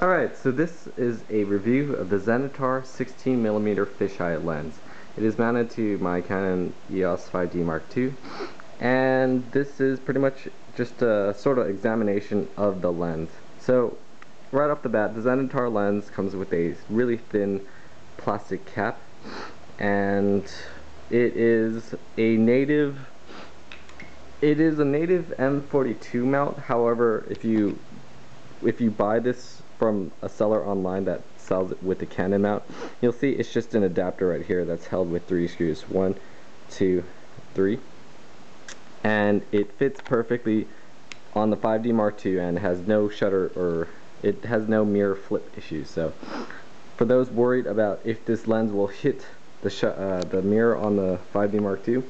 Alright, so this is a review of the Zenitar 16mm fisheye lens. It is mounted to my Canon EOS 5D Mark II, and this is pretty much just a sort of examination of the lens. So, right off the bat, the Zenitar lens comes with a really thin plastic cap, and it is a native M42 mount. However, if you buy this from a seller online that sells it with the Canon mount, you'll see it's just an adapter right here that's held with 3 screws, 1, 2, 3, and it fits perfectly on the 5D Mark II and has no shutter, or it has no mirror flip issues. So for those worried about if this lens will hit the mirror on the 5D Mark II,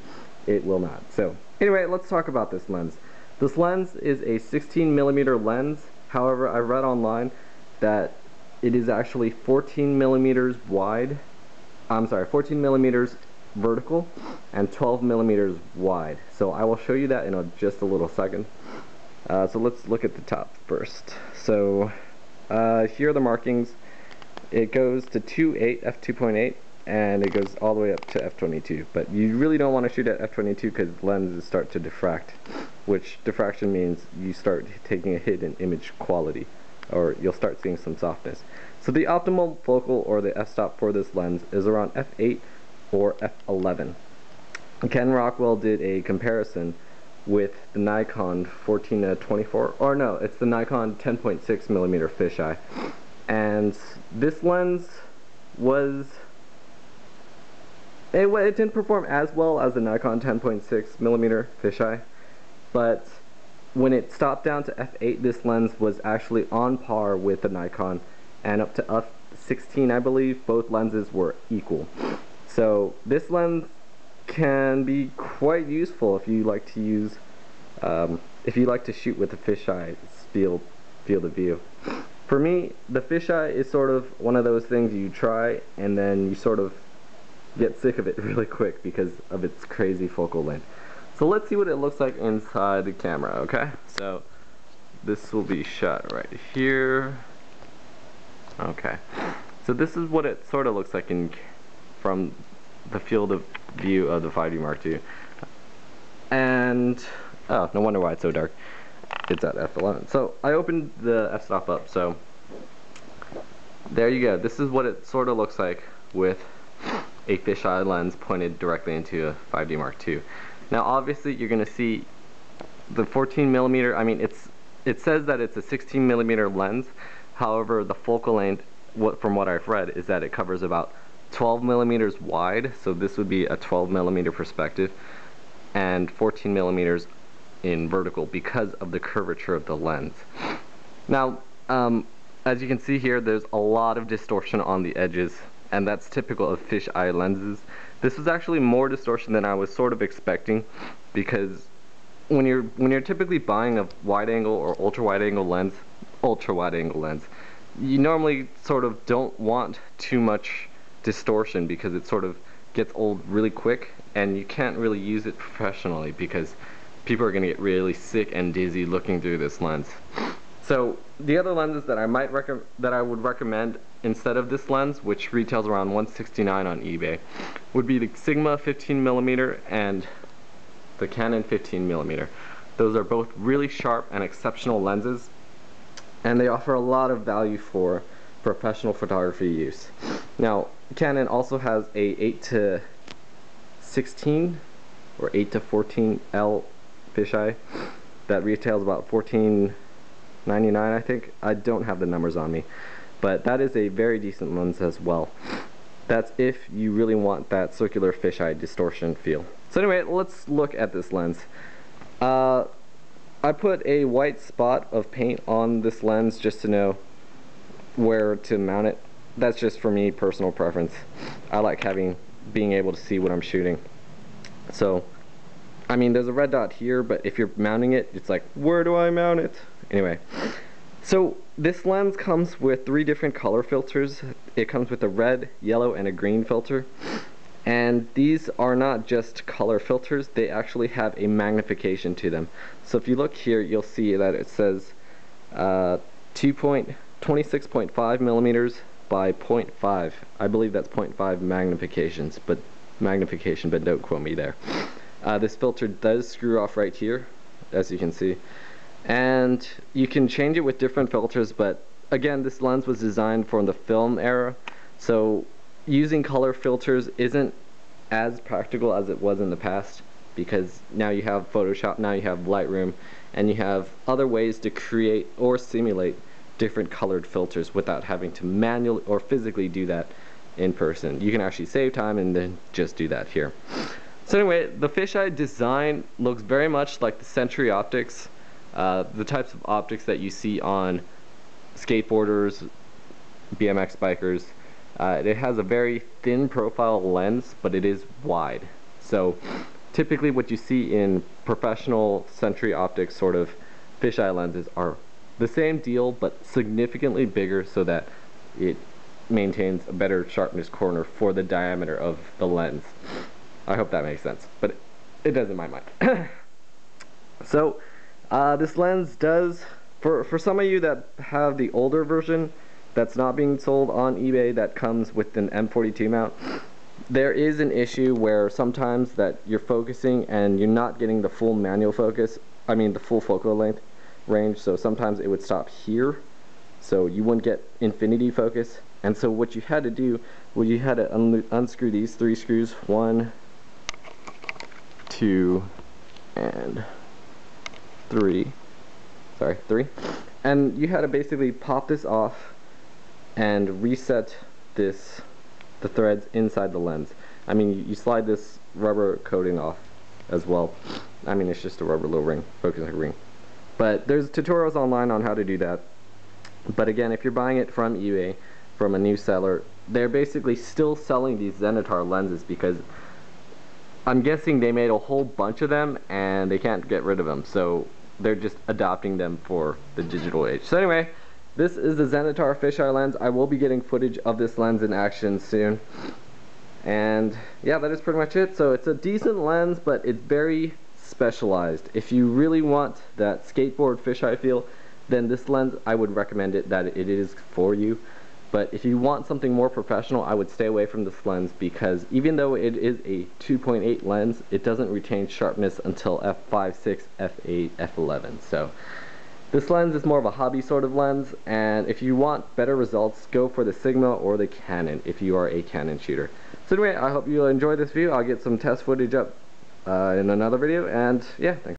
it will not. So anyway, let's talk about this lens. This lens is a 16mm lens. However, I read online that it is actually 14mm wide. I'm sorry, 14mm vertical and 12mm wide. So I will show you that in just a little second. So let's look at the top first. So here are the markings. It goes to 2.8 f2.8, and it goes all the way up to f22. But you really don't want to shoot at f22 because lenses start to diffract, which diffraction means you start taking a hit in image quality, or you'll start seeing some softness. So the optimal focal, or the f-stop for this lens, is around f8 or f11. Ken Rockwell did a comparison with the Nikon 14-24, or no, it's the Nikon 10.6mm fisheye, and this lens was it didn't perform as well as the Nikon 10.6mm fisheye, but when it stopped down to f8, this lens was actually on par with the Nikon, and up to f16, I believe, both lenses were equal. So this lens can be quite useful if you like to use, if you like to shoot with the fisheye field of view. For me, the fisheye is sort of one of those things you try and then you sort of get sick of it really quick because of its crazy focal length. So let's see what it looks like inside the camera, okay? So this will be shot right here. Okay. So this is what it sort of looks like from the field of view of the 5D Mark II. And, oh, no wonder why it's so dark. It's at f11. So I opened the f-stop up, so there you go. This is what it sort of looks like with a fisheye lens pointed directly into a 5D Mark II. Now obviously you're going to see the 14mm, I mean it says that it's a 16mm lens, however the focal length, from what I've read, is that it covers about 12mm wide, so this would be a 12mm perspective, and 14mm in vertical because of the curvature of the lens. Now as you can see here, there's a lot of distortion on the edges, and that's typical of fisheye lenses. This was actually more distortion than I was sort of expecting, because when you're typically buying a wide angle or ultra wide angle lens, you normally sort of don't want too much distortion because it sort of gets old really quick, and you can't really use it professionally because people are going to get really sick and dizzy looking through this lens. So the other lenses that I would recommend instead of this lens, which retails around $169 on eBay, would be the Sigma 15mm and the Canon 15mm. Those are both really sharp and exceptional lenses, and they offer a lot of value for professional photography use. Now Canon also has a 8-16 or 8-14L fisheye that retails about $14.99, I think. I don't have the numbers on me, but that is a very decent lens as well. That's if you really want that circular fisheye distortion feel. So anyway, let's look at this lens. I put a white spot of paint on this lens just to know where to mount it. That's just for me, personal preference. I like being able to see what I'm shooting. So I mean, there's a red dot here, but if you're mounting it, it's like, where do I mount it? Anyway, so this lens comes with 3 different color filters. It comes with a red, yellow, and a green filter. And these are not just color filters, they actually have a magnification to them. So if you look here, you'll see that it says 2.0 26.5 millimeters by 0.5. I believe that's 0.5 magnification, but don't quote me there. This filter does screw off right here, as you can see, and you can change it with different filters, but again, this lens was designed for the film era, so using color filters isn't as practical as it was in the past, because now you have Photoshop, now you have Lightroom, and you have other ways to create or simulate different colored filters without having to manually or physically do that in person. You can actually save time and then just do that here. So anyway, the fisheye design looks very much like the Century optics, the types of optics that you see on skateboarders, BMX bikers. It has a very thin profile lens, but it is wide. So typically what you see in professional Century optics sort of fisheye lenses are the same deal, but significantly bigger so that it maintains a better sharpness corner for the diameter of the lens. I hope that makes sense, but it does in my mind. So this lens does, for some of you that have the older version that's not being sold on eBay that comes with an M42 mount, there is an issue where sometimes that you're focusing and you're not getting the full manual focus, the full focal length range, so sometimes it would stop here, so you wouldn't get infinity focus. And so what you had to do was you had to unscrew these 3 screws, 1, 2, and 3, and you had to basically pop this off and reset the threads inside the lens. You slide this rubber coating off as well. It's just a rubber little ring, focusing ring. But there's tutorials online on how to do that. But again, if you're buying it from eBay, from a new seller, they're basically still selling these Zenitar lenses because I'm guessing they made a whole bunch of them and they can't get rid of them. So they're just adopting them for the digital age. So anyway, this is the Zenitar fisheye lens. I will be getting footage of this lens in action soon. And yeah, that is pretty much it. So it's a decent lens, but it's very specialized. If you really want that skateboard fisheye feel, then this lens, I would recommend it, that it is for you. But if you want something more professional, I would stay away from this lens, because even though it is a 2.8 lens, it doesn't retain sharpness until f5, 6, f8, f11. So this lens is more of a hobby sort of lens, and if you want better results, go for the Sigma or the Canon if you are a Canon shooter. So anyway, I hope you enjoy this video. I'll get some test footage up in another video, and yeah, thanks.